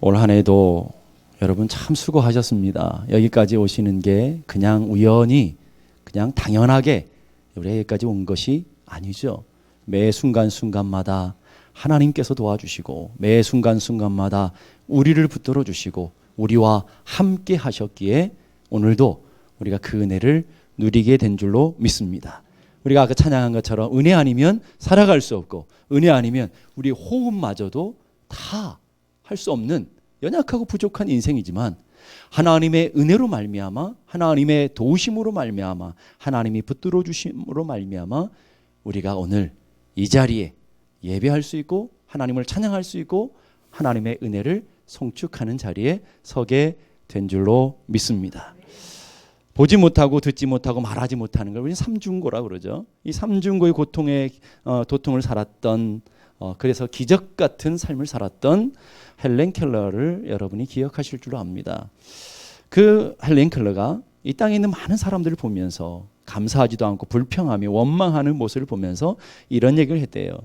올 한 해도 여러분 참 수고하셨습니다. 여기까지 오시는 게 그냥 우연히 그냥 당연하게 우리 여기까지 온 것이 아니죠. 매 순간순간마다 하나님께서 도와주시고 매 순간순간마다 우리를 붙들어 주시고 우리와 함께 하셨기에 오늘도 우리가 그 은혜를 누리게 된 줄로 믿습니다. 우리가 아까 찬양한 것처럼 은혜 아니면 살아갈 수 없고 은혜 아니면 우리 호흡마저도 다 할 수 없는 연약하고 부족한 인생이지만 하나님의 은혜로 말미암아 하나님의 도우심으로 말미암아 하나님이 붙들어 주심으로 말미암아 우리가 오늘 이 자리에 예배할 수 있고 하나님을 찬양할 수 있고 하나님의 은혜를 송축하는 자리에 서게 된 줄로 믿습니다. 보지 못하고 듣지 못하고 말하지 못하는 걸 우리는 삼중고라고 그러죠. 이 삼중고의 도통을 살았던 그래서 기적 같은 삶을 살았던 헬렌 켈러를 여러분이 기억하실 줄로 압니다. 그 헬렌 켈러가 이 땅에 있는 많은 사람들을 보면서 감사하지도 않고 불평하며 원망하는 모습을 보면서 이런 얘기를 했대요.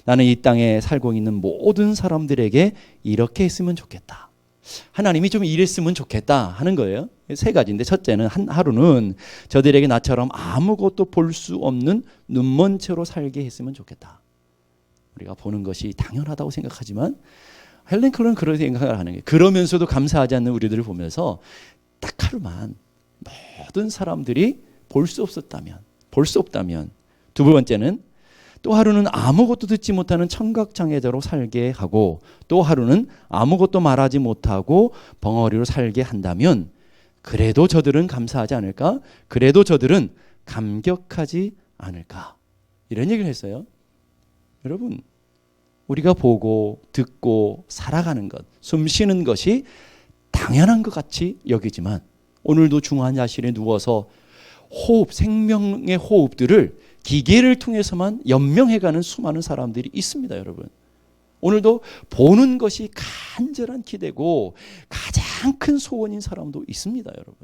나는 이 땅에 살고 있는 모든 사람들에게 이렇게 했으면 좋겠다. 하나님이 좀 이랬으면 좋겠다 하는 거예요. 세 가지인데 첫째는 하루는 저들에게 나처럼 아무것도 볼 수 없는 눈먼 채로 살게 했으면 좋겠다. 우리가 보는 것이 당연하다고 생각하지만 헬렌 켈러는 그런 생각을 하는 거예요. 그러면서도 감사하지 않는 우리들을 보면서 딱 하루만 모든 사람들이 볼 수 없다면 두 번째는 또 하루는 아무것도 듣지 못하는 청각장애자로 살게 하고 또 하루는 아무것도 말하지 못하고 벙어리로 살게 한다면 그래도 저들은 감사하지 않을까? 그래도 저들은 감격하지 않을까? 이런 얘기를 했어요. 여러분, 우리가 보고 듣고 살아가는 것, 숨 쉬는 것이 당연한 것 같이 여기지만 오늘도 중환 야실에 누워서 호흡, 생명의 호흡들을 기계를 통해서만 연명해가는 수많은 사람들이 있습니다, 여러분. 오늘도 보는 것이 간절한 기대고 가장 큰 소원인 사람도 있습니다, 여러분.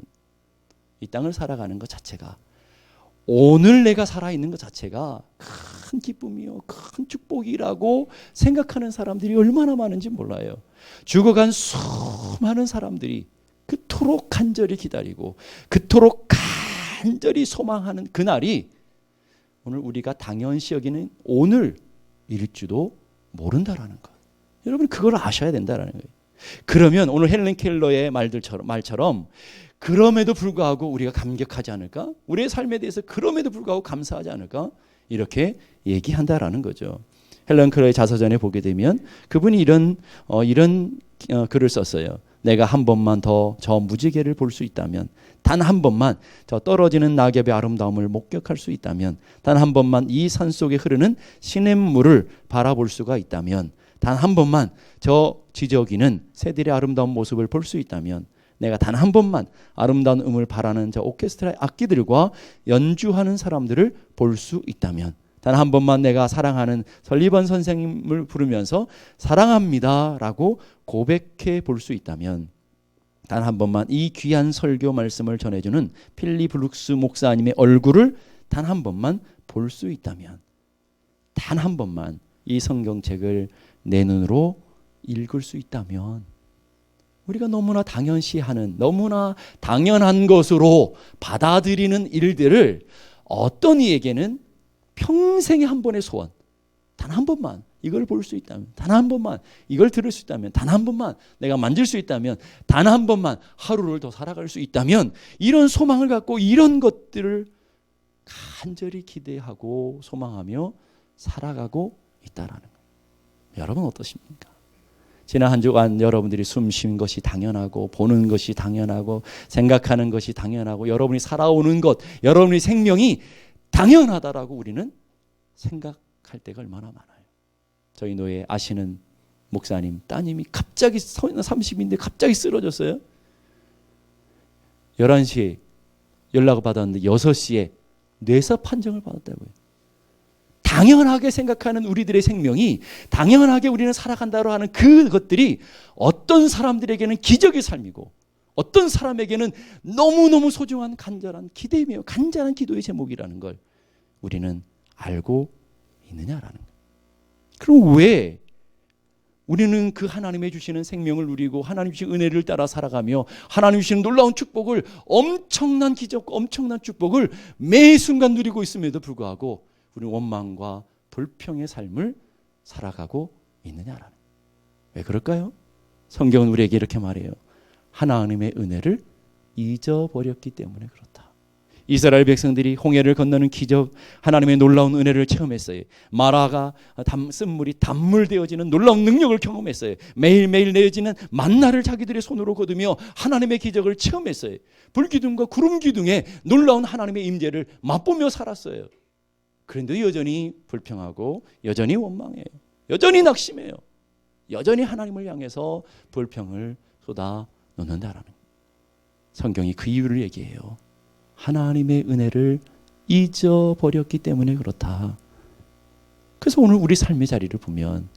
이 땅을 살아가는 것 자체가 오늘 내가 살아있는 것 자체가 큰 기쁨이요 큰 축복이라고 생각하는 사람들이 얼마나 많은지 몰라요. 죽어간 수많은 사람들이 그토록 간절히 기다리고 그토록 간절히 소망하는 그날이 오늘 우리가 당연시 여기는 오늘일지도 모른다라는 것. 여러분 그걸 아셔야 된다라는 거예요. 그러면 오늘 헬렌 켈러의 말처럼 그럼에도 불구하고 우리가 감격하지 않을까? 우리의 삶에 대해서 그럼에도 불구하고 감사하지 않을까? 이렇게 얘기한다라는 거죠. 헬렌 켈러의 자서전에 보게 되면 그분이 이런 글을 썼어요. 내가 한 번만 더 저 무지개를 볼 수 있다면, 단 한 번만 저 떨어지는 낙엽의 아름다움을 목격할 수 있다면, 단 한 번만 이 산 속에 흐르는 시냇물을 바라볼 수가 있다면, 단 한 번만 저 지저귀는 새들의 아름다운 모습을 볼 수 있다면, 내가 단 한 번만 아름다운 음을 바라는 저 오케스트라의 악기들과 연주하는 사람들을 볼 수 있다면, 단 한 번만 내가 사랑하는 설리번 선생님을 부르면서 사랑합니다라고 고백해 볼 수 있다면, 단 한 번만 이 귀한 설교 말씀을 전해주는 필리 브룩스 목사님의 얼굴을 단 한 번만 볼 수 있다면, 단 한 번만 이 성경책을 내 눈으로 읽을 수 있다면, 우리가 너무나 당연시하는 너무나 당연한 것으로 받아들이는 일들을 어떤 이에게는 평생의 한 번의 소원, 단 한 번만 이걸 볼 수 있다면, 단 한 번만 이걸 들을 수 있다면, 단 한 번만 내가 만질 수 있다면, 단 한 번만 하루를 더 살아갈 수 있다면, 이런 소망을 갖고 이런 것들을 간절히 기대하고 소망하며 살아가고 있다라는 거예요. 여러분 어떠십니까? 지난 한 주간 여러분들이 숨 쉬는 것이 당연하고 보는 것이 당연하고 생각하는 것이 당연하고 여러분이 살아오는 것, 여러분의 생명이 당연하다라고 우리는 생각할 때가 얼마나 많아요. 저희 노예 아시는 목사님 따님이 갑자기 30인데 갑자기 쓰러졌어요. 11시에 연락을 받았는데 6시에 뇌사 판정을 받았다고요. 당연하게 생각하는 우리들의 생명이 당연하게 우리는 살아간다고 하는 그것들이 어떤 사람들에게는 기적의 삶이고 어떤 사람에게는 너무너무 소중한 간절한 기대이며 간절한 기도의 제목이라는 걸 우리는 알고 있느냐라는 거예요. 그럼 우리는 그 하나님의 주시는 생명을 누리고 하나님 주신 은혜를 따라 살아가며 하나님 주시는 놀라운 축복을, 엄청난 기적, 엄청난 축복을 매 순간 누리고 있음에도 불구하고 우리는 원망과 불평의 삶을 살아가고 있느냐라는. 왜 그럴까요? 성경은 우리에게 이렇게 말해요. 하나님의 은혜를 잊어버렸기 때문에 그렇다. 이스라엘 백성들이 홍해를 건너는 기적, 하나님의 놀라운 은혜를 체험했어요. 마라가 쓴물이 단물 되어지는 놀라운 능력을 경험했어요. 매일매일 내어지는 만나를 자기들의 손으로 거두며 하나님의 기적을 체험했어요. 불기둥과 구름기둥에 놀라운 하나님의 임재를 맛보며 살았어요. 그런데 여전히 불평하고 여전히 원망해요. 여전히 낙심해요. 여전히 하나님을 향해서 불평을 쏟아 놓는다라는. 성경이 그 이유를 얘기해요. 하나님의 은혜를 잊어버렸기 때문에 그렇다. 그래서 오늘 우리 삶의 자리를 보면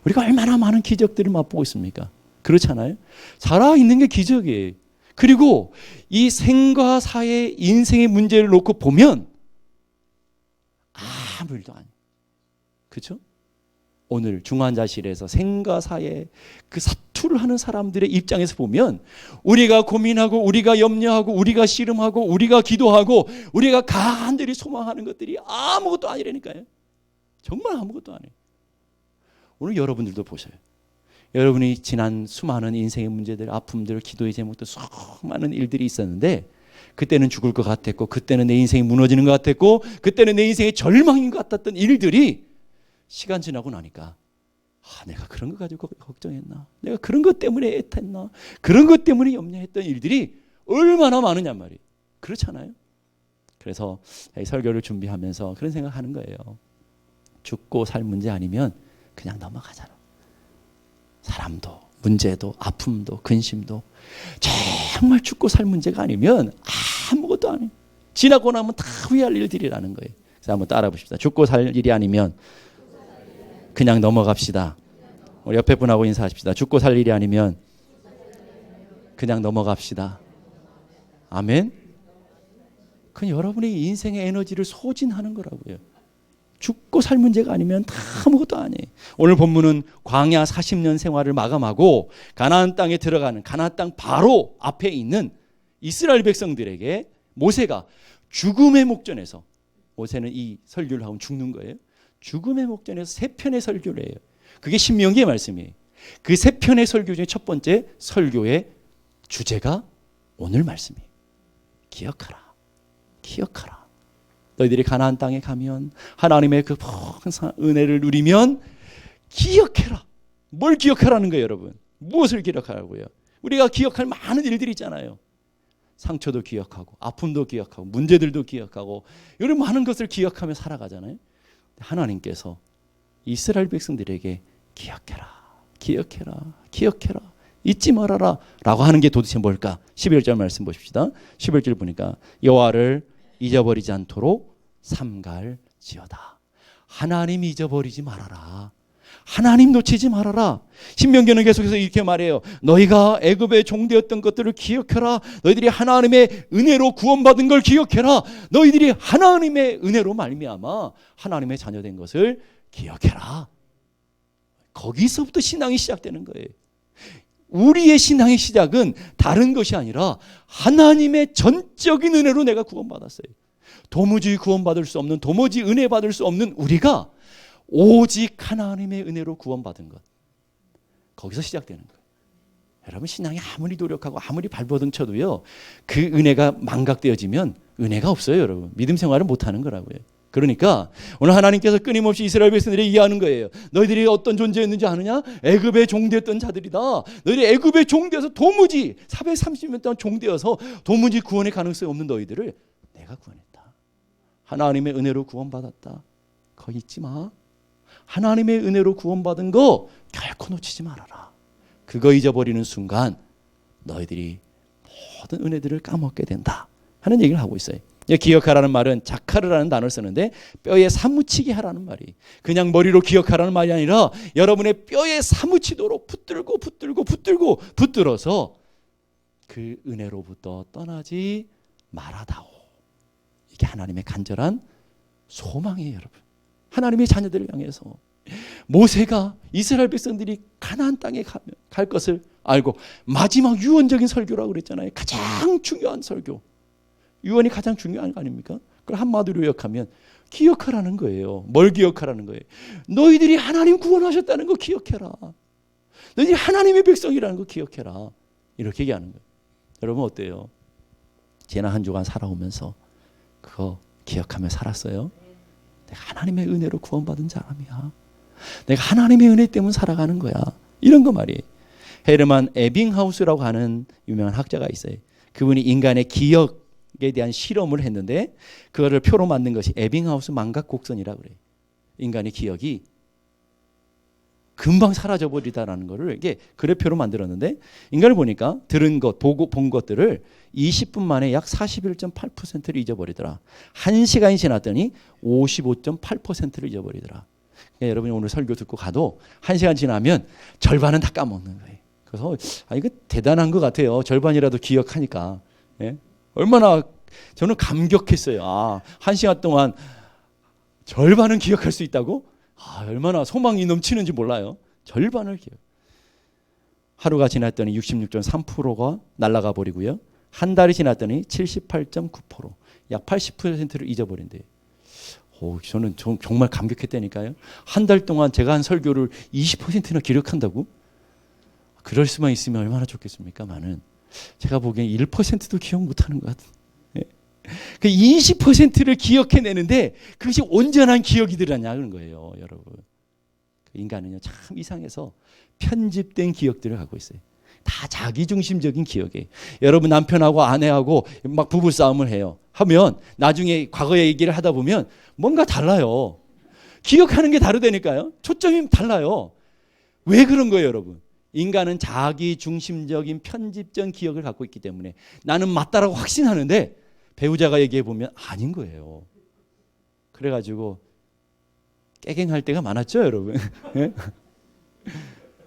우리가 얼마나 많은 기적들을 맛보고 있습니까? 그렇잖아요. 살아있는 게 기적이에요. 그리고 이 생과 사의 인생의 문제를 놓고 보면 아무 일도 아니에요. 그렇죠? 오늘 중환자실에서 생과 사의 그 사투를 하는 사람들의 입장에서 보면 우리가 고민하고 우리가 염려하고 우리가 씨름하고 우리가 기도하고 우리가 간절히 소망하는 것들이 아무것도 아니라니까요. 정말 아무것도 아니에요. 오늘 여러분들도 보셔요. 여러분이 지난 수많은 인생의 문제들, 아픔들, 기도의 제목들 수많은 일들이 있었는데 그때는 죽을 것 같았고 그때는 내 인생이 무너지는 것 같았고 그때는 내 인생의 절망인 것 같았던 일들이 시간 지나고 나니까 내가 그런 거 가지고 걱정했나? 내가 그런 것 때문에 애탔나? 그런 것 때문에 염려했던 일들이 얼마나 많으냔 말이에요. 그렇잖아요. 그래서 이 설교를 준비하면서 그런 생각하는 거예요. 죽고 살 문제 아니면 그냥 넘어가잖아. 사람도 문제도 아픔도 근심도 정말 죽고 살 문제가 아니면 아무것도 아니에요. 지나고 나면 다 후회할 일들이라는 거예요. 그래서 한번 따라 보십시다. 죽고 살 일이 아니면 그냥 넘어갑시다. 우리 옆에 분하고 인사하십시다. 죽고 살 일이 아니면 그냥 넘어갑시다. 아멘. 그건 여러분의 인생의 에너지를 소진하는 거라고요. 죽고 살 문제가 아니면 다 아무것도 아니에요. 오늘 본문은 광야 40년 생활을 마감하고 가나안 땅에 들어가는, 가나안 땅 바로 앞에 있는 이스라엘 백성들에게 모세가 죽음의 목전에서, 모세는 이 설교를 하면 죽는 거예요. 죽음의 목전에서 세 편의 설교를 해요. 그게 신명기의 말씀이에요. 그 세 편의 설교 중에 첫 번째 설교의 주제가 오늘 말씀이에요. 기억하라. 기억하라. 너희들이 가나안 땅에 가면 하나님의 그 풍성한 은혜를 누리면 기억해라. 뭘 기억하라는 거예요, 여러분? 무엇을 기억하라고요? 우리가 기억할 많은 일들이 있잖아요. 상처도 기억하고 아픔도 기억하고 문제들도 기억하고 이런 많은 것을 기억하며 살아가잖아요. 하나님께서 이스라엘 백성들에게 기억해라, 기억해라, 기억해라, 잊지 말아라 라고 하는 게 도대체 뭘까? 11절 말씀 보십시다. 11절 보니까 여호와를 잊어버리지 않도록 삼갈지어다. 하나님 잊어버리지 말아라. 하나님 놓치지 말아라. 신명기는 계속해서 이렇게 말해요. 너희가 애굽의 종되었던 것들을 기억해라. 너희들이 하나님의 은혜로 구원받은 걸 기억해라. 너희들이 하나님의 은혜로 말미암아 하나님의 자녀된 것을 기억해라. 거기서부터 신앙이 시작되는 거예요. 우리의 신앙의 시작은 다른 것이 아니라 하나님의 전적인 은혜로 내가 구원받았어요. 도무지 구원받을 수 없는, 도무지 은혜 받을 수 없는 우리가 오직 하나님의 은혜로 구원받은 것, 거기서 시작되는 거예요. 여러분, 신앙이 아무리 노력하고 아무리 발버둥 쳐도요, 그 은혜가 망각되어지면 은혜가 없어요. 여러분, 믿음 생활을 못하는 거라고요. 그러니까 오늘 하나님께서 끊임없이 이스라엘 백성들이 이해하는 거예요. 너희들이 어떤 존재였는지 아느냐? 애굽의 종되었던 자들이다. 너희들이 애굽의 종되어서 도무지 430년 동안 종되어서 도무지 구원의 가능성이 없는 너희들을 내가 구원했다. 하나님의 은혜로 구원받았다. 거기 있지 마. 하나님의 은혜로 구원받은 거 결코 놓치지 말아라. 그거 잊어버리는 순간 너희들이 모든 은혜들을 까먹게 된다 하는 얘기를 하고 있어요. 기억하라는 말은 자카르라는 단어를 쓰는데 뼈에 사무치게 하라는 말이, 그냥 머리로 기억하라는 말이 아니라 여러분의 뼈에 사무치도록 붙들어서 그 은혜로부터 떠나지 말아다오. 이게 하나님의 간절한 소망이에요, 여러분. 하나님의 자녀들을 향해서 모세가 이스라엘 백성들이 가나안 땅에 갈 것을 알고 마지막 유언적인 설교라고 그랬잖아요. 가장 중요한 설교. 유언이 가장 중요한 거 아닙니까? 그걸 한마디로 요약하면 기억하라는 거예요. 뭘 기억하라는 거예요? 너희들이 하나님 구원하셨다는 거 기억해라. 너희들이 하나님의 백성이라는 거 기억해라. 이렇게 얘기하는 거예요. 여러분 어때요? 지난 한 주간 살아오면서 그거 기억하며 살았어요? 내가 하나님의 은혜로 구원받은 사람이야. 내가 하나님의 은혜 때문에 살아가는 거야. 이런 거 말이에요. 헤르만 에빙하우스라고 하는 유명한 학자가 있어요. 그분이 인간의 기억에 대한 실험을 했는데 그거를 표로 만든 것이 에빙하우스 망각곡선이라고 그래요. 인간의 기억이 금방 사라져버리다라는 거를 이게 그래프로 만들었는데 인간을 보니까 들은 것, 보고 본 것들을 20분 만에 약 41.8%를 잊어버리더라. 1시간이 지났더니 55.8%를 잊어버리더라. 그러니까 여러분이 오늘 설교 듣고 가도 1시간 지나면 절반은 다 까먹는 거예요. 그래서 이거 대단한 것 같아요. 절반이라도 기억하니까. 예? 얼마나 저는 감격했어요. 1시간 동안 절반은 기억할 수 있다고? 얼마나 소망이 넘치는지 몰라요. 절반을 기억. 하루가 지났더니 66.3%가 날아가 버리고요. 한 달이 지났더니 78.9%, 약 80%를 잊어버린대요. 저는 정말 감격했다니까요. 한 달 동안 제가 한 설교를 20%나 기록한다고? 그럴 수만 있으면 얼마나 좋겠습니까만은 제가 보기엔 1%도 기억 못하는 것 같아요. 그 20%를 기억해내는데 그것이 온전한 기억이 들었냐는 거예요, 여러분. 인간은요 참 이상해서 편집된 기억들을 갖고 있어요. 다 자기중심적인 기억이에요. 여러분 남편하고 아내하고 막 부부싸움을 해요. 하면 나중에 과거 얘기를 하다 보면 뭔가 달라요. 기억하는 게 다르다니까요. 초점이 달라요. 왜 그런 거예요, 여러분? 인간은 자기중심적인 편집된 기억을 갖고 있기 때문에 나는 맞다라고 확신하는데 배우자가 얘기해 보면 아닌 거예요. 그래가지고 깨갱할 때가 많았죠, 여러분.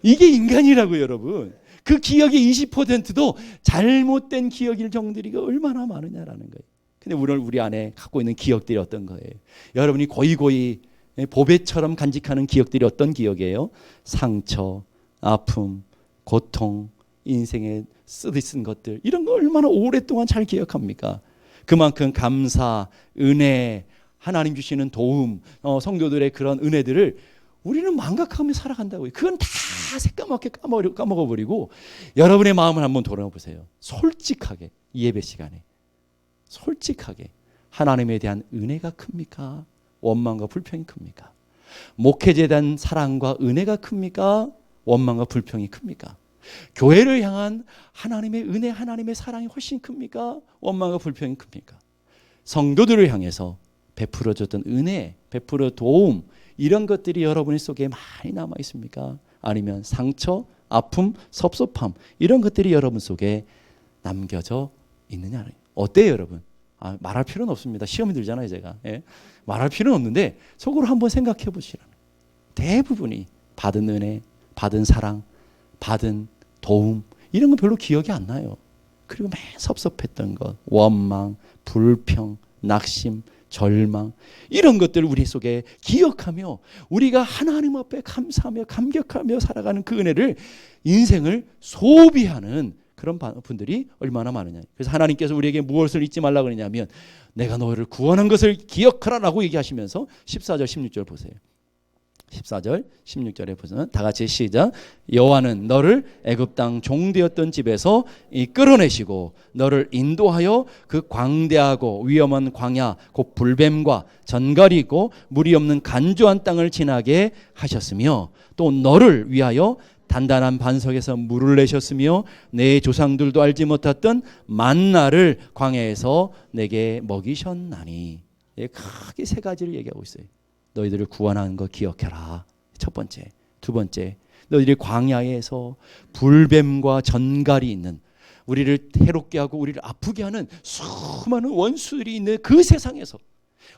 이게 인간이라고요, 여러분. 그 기억의 20%도 잘못된 기억일 정도가 얼마나 많으냐라는 거예요. 근데 우리 안에 갖고 있는 기억들이 어떤 거예요? 여러분이 고이고이 보배처럼 간직하는 기억들이 어떤 기억이에요? 상처, 아픔, 고통, 인생에 쓰디쓴 것들 이런 거 얼마나 오랫동안 잘 기억합니까? 그만큼 감사, 은혜, 하나님 주시는 도움, 성도들의 그런 은혜들을 우리는 망각하며 살아간다고요. 그건 다 새까맣게 까먹어버리고 여러분의 마음을 한번 돌아보세요. 솔직하게 이 예배 시간에 솔직하게 하나님에 대한 은혜가 큽니까? 원망과 불평이 큽니까? 목회자에 대한 사랑과 은혜가 큽니까? 원망과 불평이 큽니까? 교회를 향한 하나님의 은혜, 하나님의 사랑이 훨씬 큽니까? 원망과 불평이 큽니까? 성도들을 향해서 베풀어줬던 은혜, 베풀어 도움 이런 것들이 여러분 속에 많이 남아 있습니까? 아니면 상처, 아픔, 섭섭함 이런 것들이 여러분 속에 남겨져 있느냐? 어때요, 여러분? 말할 필요는 없습니다. 시험이 들잖아요, 제가. 예? 말할 필요는 없는데 속으로 한번 생각해 보시라는. 대부분이 받은 은혜, 받은 사랑, 받은 도움 이런 거 별로 기억이 안 나요. 그리고 맨 섭섭했던 것, 원망, 불평, 낙심, 절망 이런 것들을 우리 속에 기억하며 우리가 하나님 앞에 감사하며 감격하며 살아가는 그 은혜를 인생을 소비하는 그런 분들이 얼마나 많으냐. 그래서 하나님께서 우리에게 무엇을 잊지 말라고 그러냐면 내가 너를 구원한 것을 기억하라라고 얘기하시면서 14절 16절 보세요. 14절 16절에 보면 다 같이 시작. 여호와는 너를 애굽 땅 종되었던 집에서 이끌어내시고 너를 인도하여 그 광대하고 위험한 광야 곧 불뱀과 전갈이 있고 물이 없는 간조한 땅을 지나게 하셨으며 또 너를 위하여 단단한 반석에서 물을 내셨으며 내 조상들도 알지 못했던 만나를 광야에서 내게 먹이셨나니. 크게 세 가지를 얘기하고 있어요. 너희들을 구원한 거 기억해라. 첫 번째. 두 번째, 너희들이 광야에서 불뱀과 전갈이 있는 우리를 해롭게 하고 우리를 아프게 하는 수많은 원수들이 있는 그 세상에서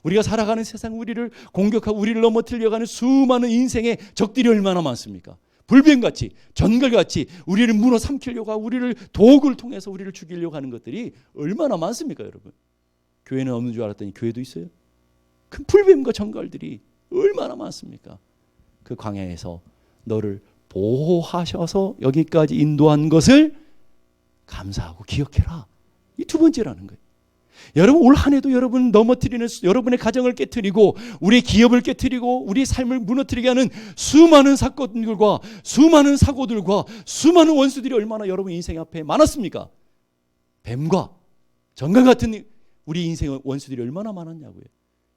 우리가 살아가는 세상 우리를 공격하고 우리를 넘어뜨리려고 하는 수많은 인생의 적들이 얼마나 많습니까? 불뱀같이 전갈같이 우리를 문어 삼키려고 하고 우리를 도구를 통해서 우리를 죽이려고 하는 것들이 얼마나 많습니까, 여러분? 교회는 없는 줄 알았더니 교회도 있어요. 큰 불뱀과 전갈들이 얼마나 많습니까? 그 광야에서 너를 보호하셔서 여기까지 인도한 것을 감사하고 기억해라. 이 두 번째라는 거예요. 여러분 올 한 해도 여러분 넘어뜨리는 여러분의 가정을 깨뜨리고 우리의 기업을 깨뜨리고 우리의 삶을 무너뜨리게 하는 수많은 사건들과 수많은 사고들과 수많은 원수들이 얼마나 여러분 인생 앞에 많았습니까? 뱀과 정과 같은 우리 인생의 원수들이 얼마나 많았냐고요.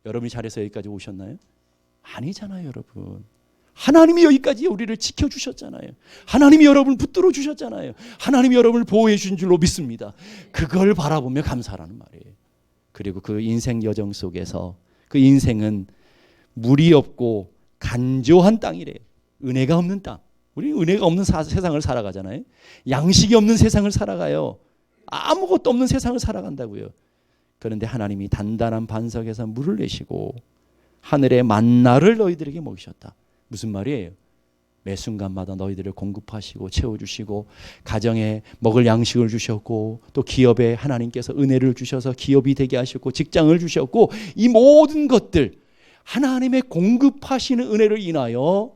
여러분이 잘해서 여기까지 오셨나요? 아니잖아요, 여러분. 하나님이 여기까지 우리를 지켜주셨잖아요. 하나님이 여러분을 붙들어 주셨잖아요. 하나님이 여러분을 보호해 주신 줄로 믿습니다. 그걸 바라보며 감사하라는 말이에요. 그리고 그 인생 여정 속에서 그 인생은 물이 없고 간조한 땅이래요. 은혜가 없는 땅. 우리 은혜가 없는 세상을 살아가잖아요. 양식이 없는 세상을 살아가요. 아무것도 없는 세상을 살아간다고요. 그런데 하나님이 단단한 반석에서 물을 내시고 하늘의 만나를 너희들에게 먹이셨다. 무슨 말이에요? 매 순간마다 너희들을 공급하시고 채워주시고 가정에 먹을 양식을 주셨고 또 기업에 하나님께서 은혜를 주셔서 기업이 되게 하셨고 직장을 주셨고 이 모든 것들 하나님의 공급하시는 은혜를 인하여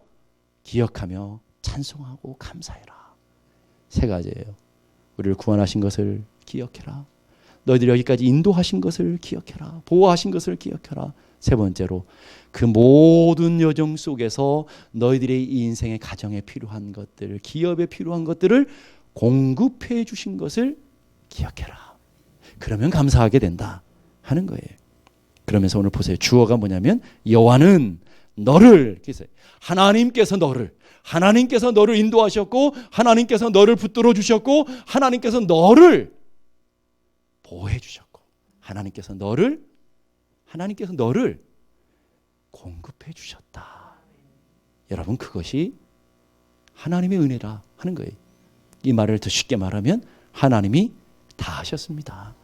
기억하며 찬송하고 감사해라. 세 가지예요. 우리를 구원하신 것을 기억해라. 너희들이 여기까지 인도하신 것을 기억해라. 보호하신 것을 기억해라. 세 번째로 그 모든 여정 속에서 너희들의 이 인생의 가정에 필요한 것들, 기업에 필요한 것들을 공급해 주신 것을 기억해라. 그러면 감사하게 된다 하는 거예요. 그러면서 오늘 보세요. 주어가 뭐냐면 여호와는 너를, 하나님께서 너를 인도하셨고 하나님께서 너를 붙들어 주셨고 하나님께서 너를 보호해 주셨고 하나님께서 너를 공급해 주셨다. 여러분 그것이 하나님의 은혜라 하는 거예요. 이 말을 더 쉽게 말하면 하나님이 다 하셨습니다.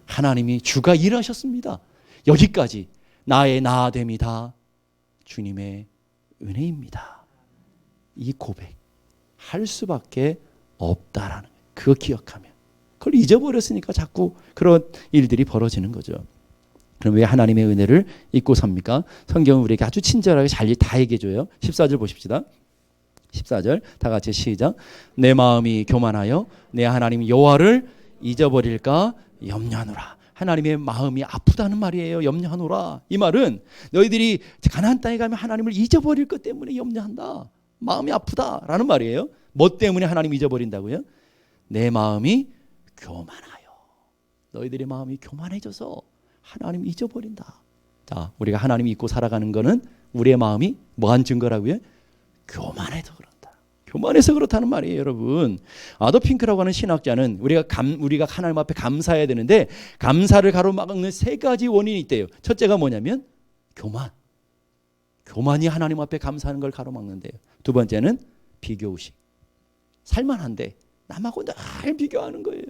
하나님이 주가 일하셨습니다. 여기까지 나의 나됨이 다 주님의 은혜입니다. 이 고백 할 수밖에 없다라는 거예요. 그거 기억하면. 그걸 잊어버렸으니까 자꾸 그런 일들이 벌어지는 거죠. 그럼 왜 하나님의 은혜를 잊고 삽니까? 성경은 우리에게 아주 친절하게 잘 다 얘기해 줘요. 14절 보십시다. 14절 다 같이 시작. 내 마음이 교만하여 내 하나님 여호와를 잊어버릴까 염려하노라. 하나님의 마음이 아프다는 말이에요. 염려하노라. 이 말은 너희들이 가나안 땅에 가면 하나님을 잊어버릴 것 때문에 염려한다. 마음이 아프다라는 말이에요. 뭐 때문에 하나님 잊어버린다고요? 내 마음이 교만하여. 너희들의 마음이 교만해져서 하나님 잊어버린다. 자, 우리가 하나님 잊고 살아가는 거는 우리의 마음이 뭐한 증거라고요? 교만해서 그런다. 교만해서 그렇다는 말이에요, 여러분. 아도 핑크라고 하는 신학자는 우리가 하나님 앞에 감사해야 되는데 감사를 가로막는 세 가지 원인이 있대요. 첫째가 뭐냐면 교만. 교만이 하나님 앞에 감사하는 걸 가로막는데요. 두 번째는 비교의식. 살만한데 남하고 늘 비교하는 거예요.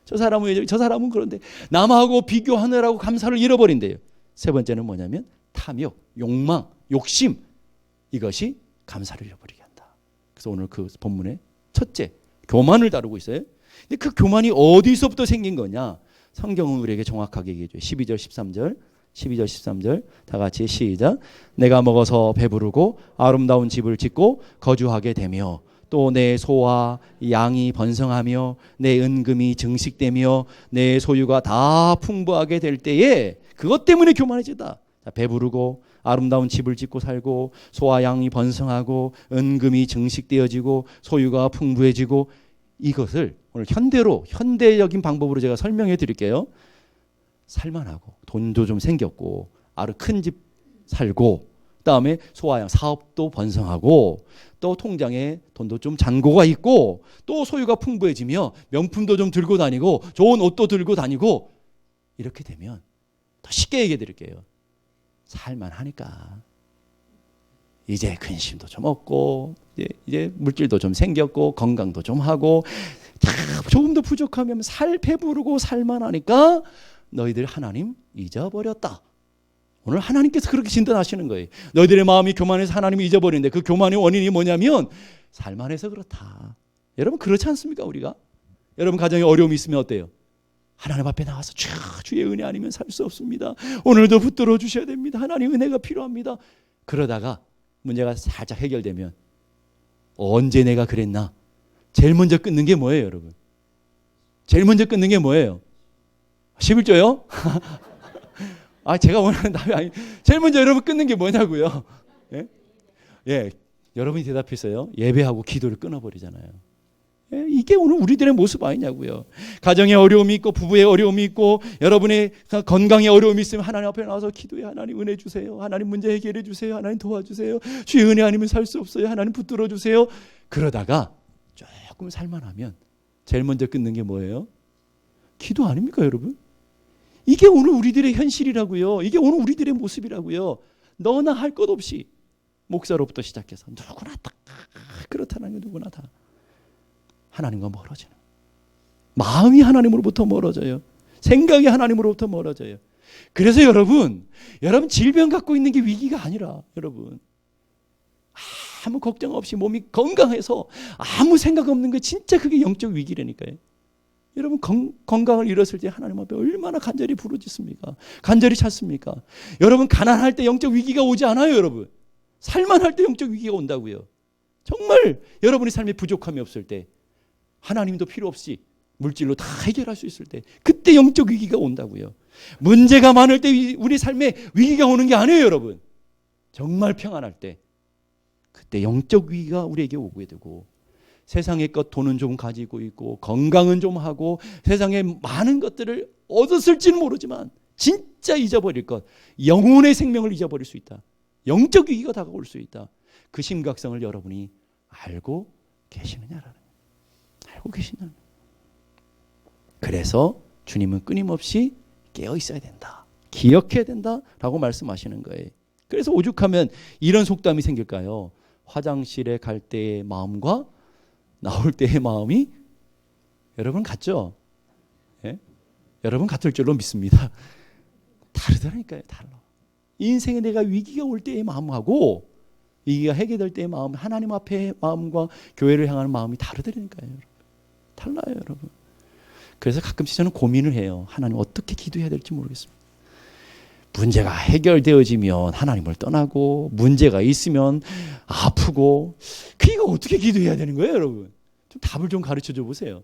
저 사람은 그런데 남하고 비교하느라고 감사를 잃어버린대요. 세 번째는 뭐냐면 탐욕, 욕망, 욕심. 이것이 감사를 잃어버리게 한다. 그래서 오늘 그 본문의 첫째, 교만을 다루고 있어요. 근데 그 교만이 어디서부터 생긴 거냐? 성경은 우리에게 정확하게 얘기해 줘요. 12절, 13절 다 같이 시작. 내가 먹어서 배부르고 아름다운 집을 짓고 거주하게 되며 또 내 소와 양이 번성하며 내 은금이 증식되며 내 소유가 다 풍부하게 될 때에 그것 때문에 교만해지다. 배부르고 아름다운 집을 짓고 살고 소와 양이 번성하고 은금이 증식되어지고 소유가 풍부해지고 이것을 오늘 현대적인 방법으로 제가 설명해 드릴게요. 살만하고 돈도 좀 생겼고 아주 큰 집 살고 그다음에 소와 양 사업도 번성하고 또 통장에 돈도 좀 잔고가 있고 또 소유가 풍부해지며 명품도 좀 들고 다니고 좋은 옷도 들고 다니고 이렇게 되면 더 쉽게 얘기해 드릴게요. 살만하니까 이제 근심도 좀 없고 이제 물질도 좀 생겼고 건강도 좀 하고 조금 더 부족하면 배부르고 살만하니까 너희들 하나님 잊어버렸다. 오늘 하나님께서 그렇게 진단하시는 거예요. 너희들의 마음이 교만해서 하나님이 잊어버리는데 그 교만의 원인이 뭐냐면 살만해서 그렇다. 여러분 그렇지 않습니까? 우리가 여러분 가정에 어려움이 있으면 어때요? 하나님 앞에 나와서 주의 은혜 아니면 살 수 없습니다. 오늘도 붙들어 주셔야 됩니다. 하나님 은혜가 필요합니다. 그러다가 문제가 살짝 해결되면 언제 내가 그랬나? 제일 먼저 끊는 게 뭐예요, 여러분? 제일 먼저 끊는 게 뭐예요? 11조요? 제가 원하는 답이 아니. 제일 먼저 여러분 끊는 게 뭐냐고요? 예? 예, 여러분이 대답했어요. 예배하고 기도를 끊어버리잖아요. 예, 이게 오늘 우리들의 모습 아니냐고요. 가정에 어려움이 있고 부부의 어려움이 있고 여러분의 건강에 어려움이 있으면 하나님 앞에 나와서 기도해. 하나님 은혜 주세요. 하나님 문제 해결해 주세요. 하나님 도와주세요. 주의 은혜 아니면 살 수 없어요. 하나님 붙들어 주세요. 그러다가 조금 살만하면 제일 먼저 끊는 게 뭐예요? 기도 아닙니까, 여러분? 이게 오늘 우리들의 현실이라고요. 이게 오늘 우리들의 모습이라고요. 너나 할 것 없이 목사로부터 시작해서 누구나 다 그렇다는 게 누구나 다 하나님과 멀어지는, 마음이 하나님으로부터 멀어져요. 생각이 하나님으로부터 멀어져요. 그래서 여러분 질병 갖고 있는 게 위기가 아니라 여러분 아무 걱정 없이 몸이 건강해서 아무 생각 없는 게 진짜 그게 영적 위기라니까요. 여러분 건강을 잃었을 때 하나님 앞에 얼마나 간절히 부르짖습니까? 간절히 찾습니까? 여러분 가난할 때 영적 위기가 오지 않아요, 여러분. 살만할 때 영적 위기가 온다고요. 정말 여러분의 삶에 부족함이 없을 때, 하나님도 필요 없이 물질로 다 해결할 수 있을 때, 그때 영적 위기가 온다고요. 문제가 많을 때 우리 삶에 위기가 오는 게 아니에요, 여러분. 정말 평안할 때, 그때 영적 위기가 우리에게 오게 되고, 세상의 것 돈은 좀 가지고 있고 건강은 좀 하고 세상에 많은 것들을 얻었을지는 모르지만 진짜 잊어버릴 것, 영혼의 생명을 잊어버릴 수 있다. 영적 위기가 다가올 수 있다. 그 심각성을 여러분이 알고 계시느냐라는, 알고 계시느냐. 그래서 주님은 끊임없이 깨어 있어야 된다, 기억해야 된다라고 말씀하시는 거예요. 그래서 오죽하면 이런 속담이 생길까요? 화장실에 갈 때의 마음과 나올 때의 마음이 여러분 같죠? 예? 여러분 같을 줄로 믿습니다. 다르다니까요. 달라. 인생에 내가 위기가 올 때의 마음하고 위기가 해결될 때의 마음, 하나님 앞의 마음과 교회를 향하는 마음이 다르다니까요. 달라요, 여러분. 그래서 가끔씩 저는 고민을 해요. 하나님 어떻게 기도해야 될지 모르겠습니다. 문제가 해결되어지면 하나님을 떠나고, 문제가 있으면 아프고, 그러니까 어떻게 기도해야 되는 거예요, 여러분? 좀 답을 좀 가르쳐 줘 보세요.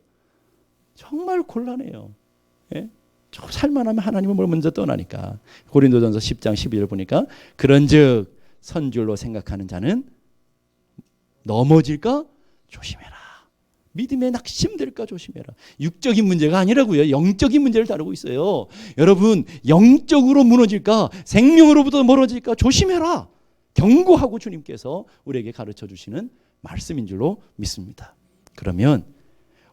정말 곤란해요. 예? 좀 살만하면 하나님을 먼저 떠나니까. 고린도전서 10장 12절 보니까 그런즉 선줄로 생각하는 자는 넘어질까 조심해라. 믿음에 낙심될까 조심해라. 육적인 문제가 아니라고요. 영적인 문제를 다루고 있어요. 여러분 영적으로 무너질까, 생명으로부터 멀어질까 조심해라. 경고하고 주님께서 우리에게 가르쳐 주시는 말씀인 줄로 믿습니다. 그러면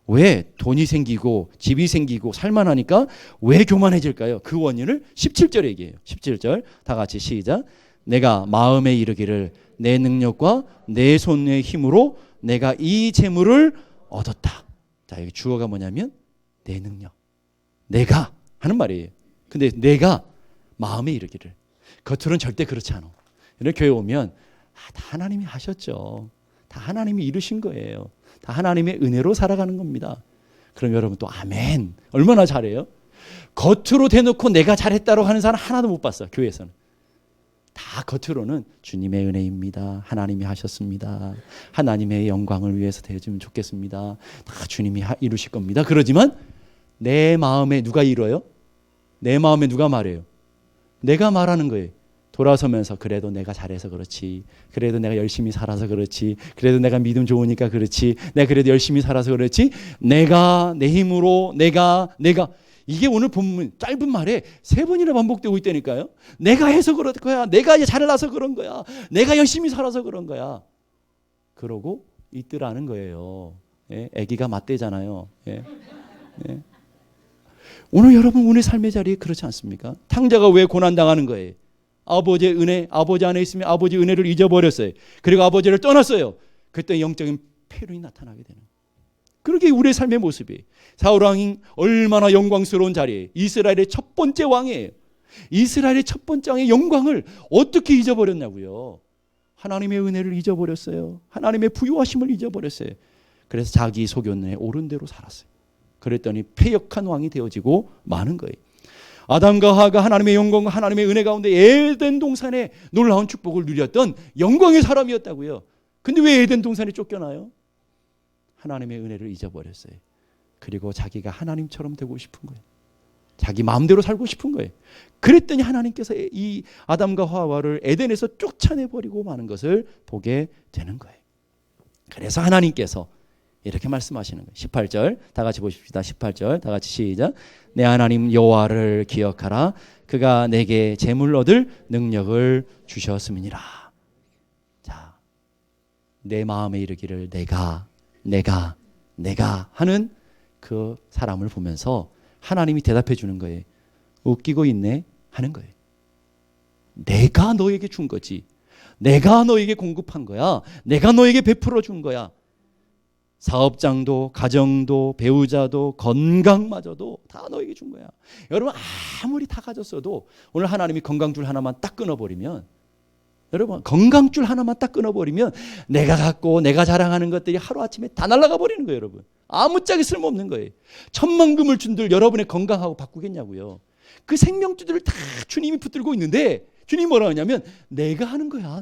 왜 돈이 생기고 집이 생기고 살만하니까 왜 교만해질까요? 그 원인을 17절에 얘기해요. 17절 다 같이 시작. 내가 마음에 이르기를 내 능력과 내 손의 힘으로 내가 이 재물을 얻었다. 자, 여기 주어가 뭐냐면 내 능력, 내가 하는 말이에요. 근데 내가 마음에 이르기를, 겉으로는 절대 그렇지 않아. 이렇게 교회 오면 다 하나님이 하셨죠. 다 하나님이 이루신 거예요. 다 하나님의 은혜로 살아가는 겁니다. 그럼 여러분 또 아멘. 얼마나 잘해요? 겉으로 대놓고 내가 잘했다고 하는 사람 하나도 못 봤어요. 교회에서는. 다 겉으로는 주님의 은혜입니다. 하나님이 하셨습니다. 하나님의 영광을 위해서 되어주면 좋겠습니다. 다 주님이 이루실 겁니다. 그러지만 내 마음에 누가 이뤄요? 내 마음에 누가 말해요? 내가 말하는 거예요. 돌아서면서 그래도 내가 잘해서 그렇지, 그래도 내가 열심히 살아서 그렇지, 그래도 내가 믿음 좋으니까 그렇지, 내가 그래도 열심히 살아서 그렇지, 내가 내 힘으로 내가 이게 오늘 본문 짧은 말에 3번이나 반복되고 있다니까요. 내가 해서 그럴 거야, 내가 잘나서 그런 거야, 내가 열심히 살아서 그런 거야. 그러고 있더라는 거예요. 예? 아기가 맞대잖아요. 예? 예? 오늘 여러분 우리 삶의 자리에 그렇지 않습니까? 탕자가 왜 고난당하는 거예요? 아버지의 은혜, 아버지 안에 있으면 아버지의 은혜를 잊어버렸어요. 그리고 아버지를 떠났어요. 그때 영적인 폐륜이 나타나게 되는, 그렇게 우리의 삶의 모습이에요. 사울왕이 얼마나 영광스러운 자리에, 이스라엘의 첫 번째 왕이에요. 이스라엘의 첫 번째 왕의 영광을 어떻게 잊어버렸냐고요. 하나님의 은혜를 잊어버렸어요. 하나님의 부유하심을 잊어버렸어요. 그래서 자기 소견에 옳은 대로 살았어요. 그랬더니 패역한 왕이 되어지고 마는 거예요. 아담과 하와가 하나님의 영광과 하나님의 은혜 가운데 에덴 동산에 놀라운 축복을 누렸던 영광의 사람이었다고요. 근데 왜 에덴 동산에 쫓겨나요? 하나님의 은혜를 잊어버렸어요. 그리고 자기가 하나님처럼 되고 싶은 거예요. 자기 마음대로 살고 싶은 거예요. 그랬더니 하나님께서 이 아담과 하와를 에덴에서 쫓아내버리고 마는 것을 보게 되는 거예요. 그래서 하나님께서 이렇게 말씀하시는 거예요. 18절 다 같이 보십시다. 18절 다 같이 시작. 내 하나님 여호와를 기억하라. 그가 내게 재물 얻을 능력을 주셨음이니라. 자, 내 마음에 이르기를 내가 하는 그 사람을 보면서 하나님이 대답해 주는 거예요. 웃기고 있네 하는 거예요. 내가 너에게 준 거지. 내가 너에게 공급한 거야. 내가 너에게 베풀어 준 거야. 사업장도 가정도 배우자도 건강마저도 다 너에게 준 거야. 여러분 아무리 다 가졌어도 오늘 하나님이 건강줄 하나만 딱 끊어버리면, 여러분 건강줄 하나만 딱 끊어버리면 내가 갖고 내가 자랑하는 것들이 하루아침에 다 날아가 버리는 거예요. 여러분 아무짝에 쓸모없는 거예요. 천만금을 준들 여러분의 건강하고 바꾸겠냐고요. 그 생명줄들을 다 주님이 붙들고 있는데 주님이 뭐라 하냐면 내가 하는 거야.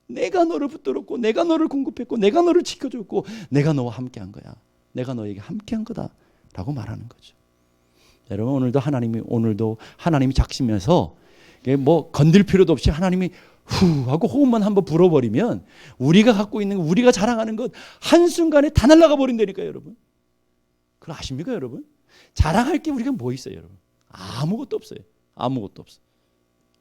내가 너를 붙들었고 내가 너를 공급했고 내가 너를 지켜줬고 내가 너와 함께한 거야. 내가 너에게 함께한 거다라고 말하는 거죠. 여러분 오늘도 하나님이 작심해서 뭐 건들 필요도 없이 하나님이 후 하고 호흡만 한번 불어버리면 우리가 갖고 있는 거, 우리가 자랑하는 것 한순간에 다 날아가 버린다니까요. 여러분 그걸 아십니까? 여러분 자랑할 게 우리가 뭐 있어요? 여러분 아무것도 없어요. 아무것도 없어.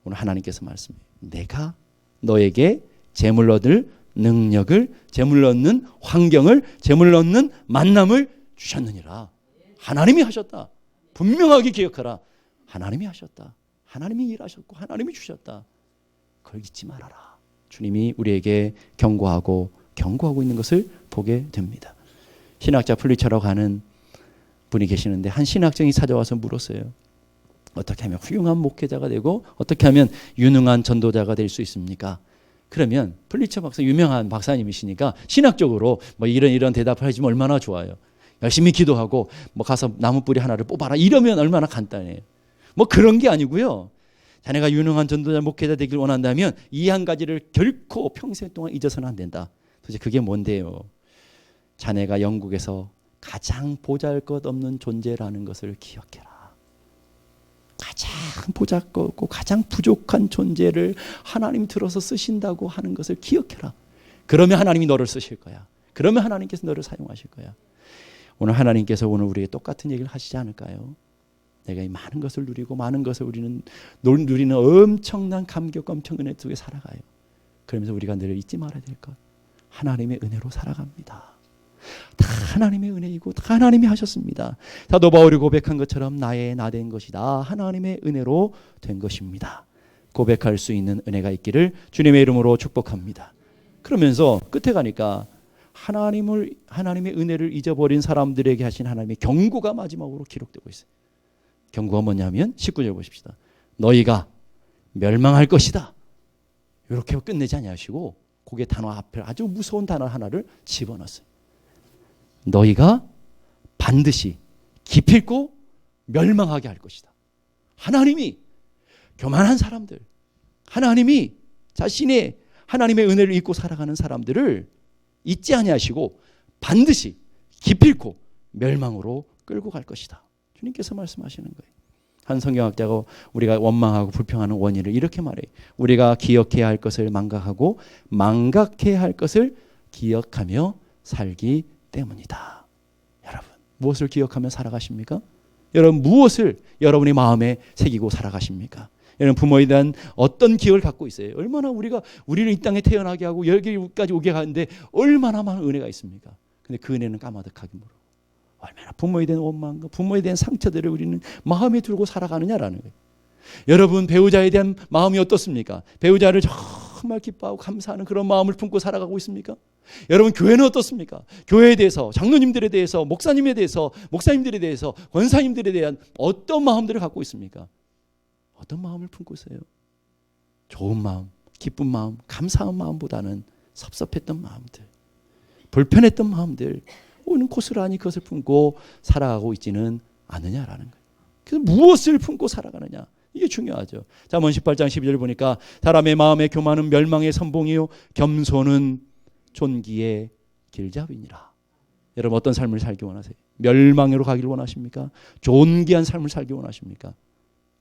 오늘 하나님께서 말씀해요. 내가 너에게 재물 얻을 능력을, 재물 얻는 환경을, 재물 얻는 만남을 주셨느니라. 하나님이 하셨다. 분명하게 기억하라. 하나님이 하셨다. 하나님이 일하셨고 하나님이 주셨다. 그걸 잊지 말아라. 주님이 우리에게 경고하고 있는 것을 보게 됩니다. 신학자 플리처라고 하는 분이 계시는데 한 신학생이 찾아와서 물었어요. 어떻게 하면 훌륭한 목회자가 되고 어떻게 하면 유능한 전도자가 될 수 있습니까? 그러면 플리처 박사 유명한 박사님이시니까 신학적으로 뭐 이런 대답을 해주면 얼마나 좋아요. 열심히 기도하고 뭐 가서 나무 뿌리 하나를 뽑아라 이러면 얼마나 간단해요. 뭐 그런 게 아니고요. 자네가 유능한 전도자 목회자 되길 원한다면 이 한 가지를 결코 평생 동안 잊어서는 안 된다. 도대체 그게 뭔데요? 자네가 영국에서 가장 보잘것없는 존재라는 것을 기억해라. 가장 보잘것없고 가장 부족한 존재를 하나님 들어서 쓰신다고 하는 것을 기억해라. 그러면 하나님이 너를 쓰실 거야. 그러면 하나님께서 너를 사용하실 거야. 오늘 하나님께서 오늘 우리에게 똑같은 얘기를 하시지 않을까요? 내가 이 많은 것을 누리고 많은 것을 우리는 누리는 엄청난 감격과 엄청난 은혜 속에 살아가요. 그러면서 우리가 늘 잊지 말아야 될 것, 하나님의 은혜로 살아갑니다. 다 하나님의 은혜이고 다 하나님이 하셨습니다. 사도 바울이 고백한 것처럼 나의 나 된 것이다. 하나님의 은혜로 된 것입니다. 고백할 수 있는 은혜가 있기를 주님의 이름으로 축복합니다. 그러면서 끝에 가니까 하나님의 은혜를 잊어버린 사람들에게 하신 하나님의 경고가 마지막으로 기록되고 있어요. 경고가 뭐냐면 19절 보십시다. 너희가 멸망할 것이다. 이렇게 끝내지 아니하시고 그게 단어 앞에 아주 무서운 단어 하나를 집어넣었어요. 너희가 반드시 기필코 멸망하게 할 것이다. 하나님이 교만한 사람들, 하나님이 자신의 하나님의 은혜를 잊고 살아가는 사람들을 잊지 아니하시고 반드시 기필코 멸망으로 끌고 갈 것이다. 주님께서 말씀하시는 거예요. 한 성경학자가 우리가 원망하고 불평하는 원인을 이렇게 말해요. 우리가 기억해야 할 것을 망각하고 망각해야 할 것을 기억하며 살기 때문이다. 여러분 무엇을 기억하며 살아가십니까? 여러분 무엇을 여러분의 마음에 새기고 살아가십니까? 여러분 부모에 대한 어떤 기억을 갖고 있어요? 얼마나 우리를 이 땅에 태어나게 하고 여기까지 오게 하는데 얼마나 많은 은혜가 있습니까? 근데 그 은혜는 까마득하게 모르고 얼마나 부모에 대한 원망과 부모에 대한 상처들을 우리는 마음에 들고 살아가느냐라는 거예요. 여러분 배우자에 대한 마음이 어떻습니까? 배우자를 정말 기뻐하고 감사하는 그런 마음을 품고 살아가고 있습니까? 여러분 교회는 어떻습니까? 교회에 대해서, 장로님들에 대해서, 목사님들에 대해서, 권사님들에 대한 어떤 마음들을 갖고 있습니까? 어떤 마음을 품고 있어요? 좋은 마음, 기쁜 마음, 감사한 마음보다는 섭섭했던 마음들, 불편했던 마음들, 오는 고스란히 그것을 품고 살아가고 있지는 않느냐라는 거예요. 그래서 무엇을 품고 살아가느냐, 이게 중요하죠. 잠언 18장 12절 보니까 사람의 마음에 교만은 멸망의 선봉이요 겸손은 존귀의 길잡이니라. 여러분 어떤 삶을 살기 원하세요? 멸망으로 가기를 원하십니까? 존귀한 삶을 살기 원하십니까?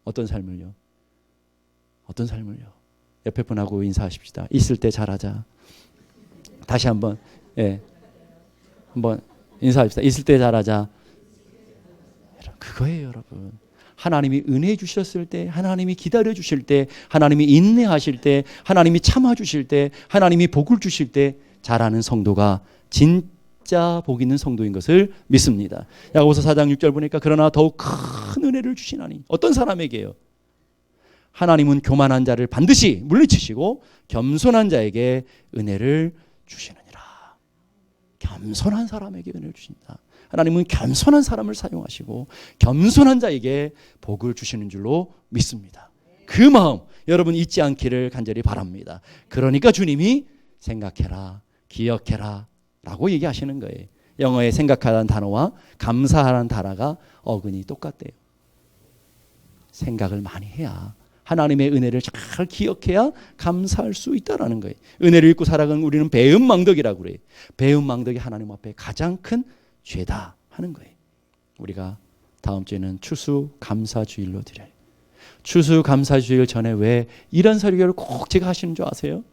어떤 삶을요? 어떤 삶을요? 옆에 분하고 인사하십시다. 있을 때 잘하자. 다시 한번, 한번 인사합시다. 있을 때 잘하자. 그거예요, 여러분. 하나님이 은혜 주셨을 때, 하나님이 기다려 주실 때, 하나님이 인내하실 때, 하나님이 참아 주실 때, 하나님이 복을 주실 때 잘하는 성도가 진짜 복 있는 성도인 것을 믿습니다. 야고보서 4장 6절 보니까 그러나 더욱 큰 은혜를 주시나니, 어떤 사람에게요? 하나님은 교만한 자를 반드시 물리치시고 겸손한 자에게 은혜를 주시느니라. 겸손한 사람에게 은혜를 주신다. 하나님은 겸손한 사람을 사용하시고 겸손한 자에게 복을 주시는 줄로 믿습니다. 그 마음 여러분 잊지 않기를 간절히 바랍니다. 그러니까 주님이 생각해라, 기억해라 라고 얘기하시는 거예요. 영어의 생각하라는 단어와 감사하라는 단어가 어근이 똑같대요. 생각을 많이 해야, 하나님의 은혜를 잘 기억해야 감사할 수 있다라는 거예요. 은혜를 잊고 살아가는 우리는 배은망덕이라고 그래요. 배은망덕이 하나님 앞에 가장 큰 죄다 하는 거예요. 우리가 다음 주에는 추수감사주일로 드려요. 추수감사주일 전에 왜 이런 설교를 꼭 제가 하시는 줄 아세요?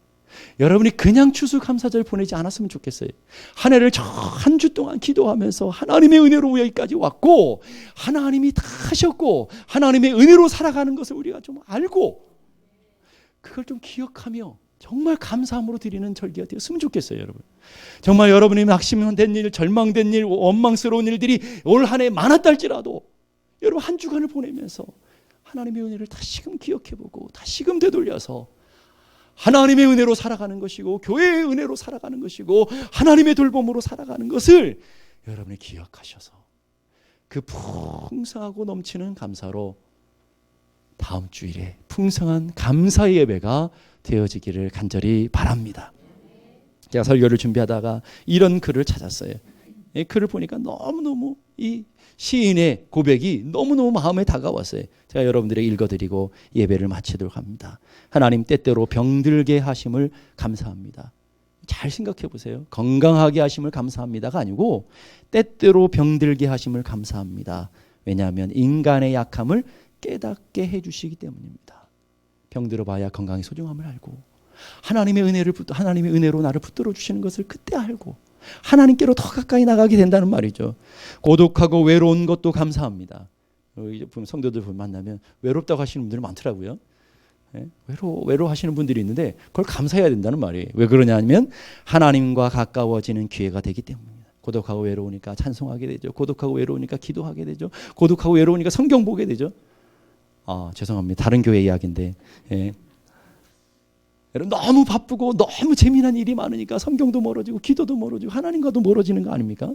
여러분이 그냥 추수감사절 보내지 않았으면 좋겠어요. 한 해를 한 주 동안 기도하면서 하나님의 은혜로 여기까지 왔고 하나님이 다 하셨고 하나님의 은혜로 살아가는 것을 우리가 좀 알고 그걸 좀 기억하며 정말 감사함으로 드리는 절기가 되었으면 좋겠어요, 여러분. 정말 여러분이 낙심된 일, 절망된 일, 원망스러운 일들이 올 한 해 많았다 할지라도 여러분 한 주간을 보내면서 하나님의 은혜를 다시금 기억해보고 다시금 되돌려서 하나님의 은혜로 살아가는 것이고 교회의 은혜로 살아가는 것이고 하나님의 돌봄으로 살아가는 것을 여러분이 기억하셔서 그 풍성하고 넘치는 감사로 다음 주일에 풍성한 감사의 예배가 되어지기를 간절히 바랍니다. 제가 설교를 준비하다가 이런 글을 찾았어요. 이 글을 보니까 너무너무 이 시인의 고백이 너무너무 마음에 다가왔어요. 제가 여러분들에게 읽어드리고 예배를 마치도록 합니다. 하나님 때때로 병들게 하심을 감사합니다. 잘 생각해 보세요. 건강하게 하심을 감사합니다가 아니고 때때로 병들게 하심을 감사합니다. 왜냐하면 인간의 약함을 깨닫게 해주시기 때문입니다. 병들어 봐야 건강의 소중함을 알고 하나님의 은혜로 나를 붙들어 주시는 것을 그때 알고 하나님께로 더 가까이 나가게 된다는 말이죠. 고독하고 외로운 것도 감사합니다. 이제 성도들 만나면 외롭다고 하시는 분들이 많더라고요. 외로워하시는 분들이 있는데 그걸 감사해야 된다는 말이에요. 왜 그러냐면 하나님과 가까워지는 기회가 되기 때문입니다. 고독하고 외로우니까 찬송하게 되죠. 고독하고 외로우니까 기도하게 되죠. 고독하고 외로우니까 성경 보게 되죠. 죄송합니다. 다른 교회 이야기인데 여러분 너무 바쁘고 너무 재미난 일이 많으니까 성경도 멀어지고 기도도 멀어지고 하나님과도 멀어지는 거 아닙니까?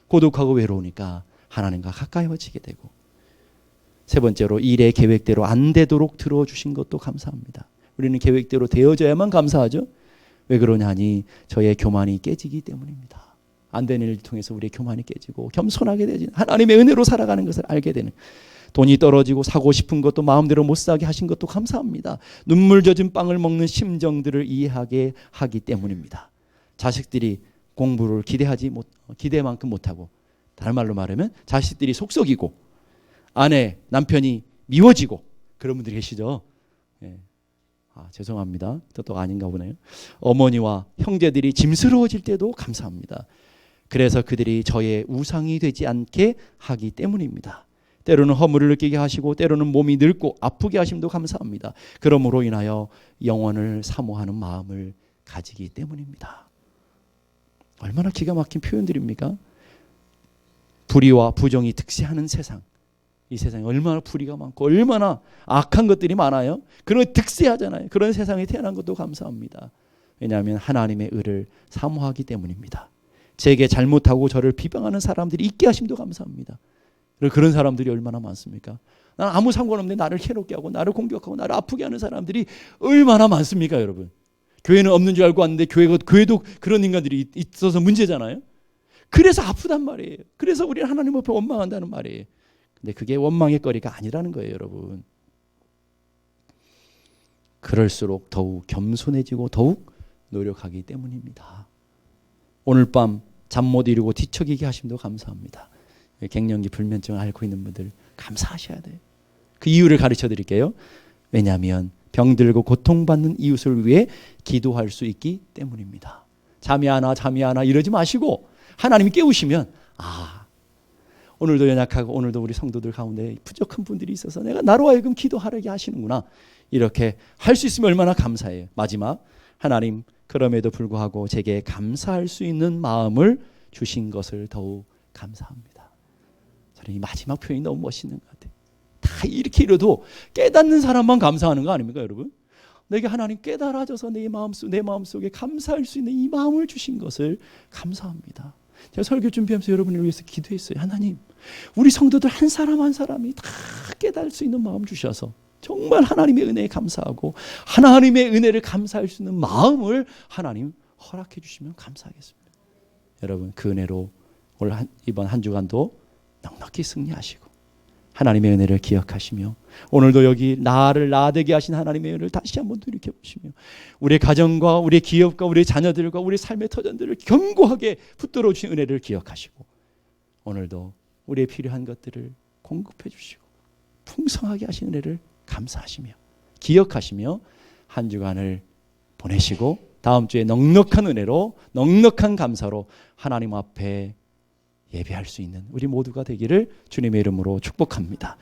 고독하고 외로우니까 하나님과 가까워지게 되고 세 번째로 일의 계획대로 안 되도록 들어주신 것도 감사합니다. 우리는 계획대로 되어져야만 감사하죠. 왜 그러냐니 저의 교만이 깨지기 때문입니다. 안 되는 일을 통해서 우리의 교만이 깨지고 겸손하게 되지 하나님의 은혜로 살아가는 것을 알게 되는 돈이 떨어지고 사고 싶은 것도 마음대로 못 사게 하신 것도 감사합니다. 눈물 젖은 빵을 먹는 심정들을 이해하게 하기 때문입니다. 자식들이 공부를 기대만큼 못하고 다른 말로 말하면 자식들이 속썩이고 아내, 남편이 미워지고 그런 분들이 계시죠. 죄송합니다. 또 아닌가 보네요. 어머니와 형제들이 짐스러워질 때도 감사합니다. 그래서 그들이 저의 우상이 되지 않게 하기 때문입니다. 때로는 허물을 느끼게 하시고 때로는 몸이 늙고 아프게 하심도 감사합니다. 그러므로 인하여 영원을 사모하는 마음을 가지기 때문입니다. 얼마나 기가 막힌 표현들입니까? 불의와 부정이 득세하는 세상. 이 세상에 얼마나 불의가 많고 얼마나 악한 것들이 많아요. 그런 득세하잖아요. 그런 세상에 태어난 것도 감사합니다. 왜냐하면 하나님의 의를 사모하기 때문입니다. 제게 잘못하고 저를 비방하는 사람들이 있게 하심도 감사합니다. 그런 사람들이 얼마나 많습니까? 나는 아무 상관없는데 나를 해롭게 하고 나를 공격하고 나를 아프게 하는 사람들이 얼마나 많습니까, 여러분? 교회는 없는 줄 알고 왔는데 교회도 그런 인간들이 있어서 문제잖아요. 그래서 아프단 말이에요. 그래서 우리는 하나님 앞에 원망한다는 말이에요. 근데 그게 원망의 거리가 아니라는 거예요, 여러분. 그럴수록 더욱 겸손해지고 더욱 노력하기 때문입니다. 오늘 밤 잠 못 이루고 뒤척이게 하심도 감사합니다. 갱년기 불면증을 앓고 있는 분들 감사하셔야 돼요. 그 이유를 가르쳐 드릴게요. 왜냐하면 병들고 고통받는 이웃을 위해 기도할 수 있기 때문입니다. 잠이 안 와 이러지 마시고 하나님이 깨우시면 오늘도 연약하고 오늘도 우리 성도들 가운데 부족한 분들이 있어서 내가 나로 하여금 기도하게 하시는구나. 이렇게 할 수 있으면 얼마나 감사해요. 마지막, 하나님 그럼에도 불구하고 제게 감사할 수 있는 마음을 주신 것을 더욱 감사합니다. 저는 이 마지막 표현이 너무 멋있는 것 같아요. 다 이렇게 이뤄도 깨닫는 사람만 감사하는 거 아닙니까, 여러분? 내게 하나님 깨달아져서 내 마음속에 감사할 수 있는 이 마음을 주신 것을 감사합니다. 제가 설교 준비하면서 여러분을 위해서 기도했어요. 하나님, 우리 성도들 한 사람 한 사람이 다 깨달을 수 있는 마음 주셔서 정말 하나님의 은혜에 감사하고 하나님의 은혜를 감사할 수 있는 마음을 하나님 허락해 주시면 감사하겠습니다. 여러분, 그 은혜로 이번 한 주간도 넉넉히 승리하시고 하나님의 은혜를 기억하시며 오늘도 여기 나를 나되게 하신 하나님의 은혜를 다시 한번 돌이켜보시며 우리의 가정과 우리의 기업과 우리의 자녀들과 우리의 삶의 터전들을 견고하게 붙들어 주신 은혜를 기억하시고 오늘도 우리의 필요한 것들을 공급해 주시고 풍성하게 하신 은혜를 감사하시며 기억하시며 한 주간을 보내시고 다음 주에 넉넉한 은혜로 넉넉한 감사로 하나님 앞에 예배할 수 있는 우리 모두가 되기를 주님의 이름으로 축복합니다.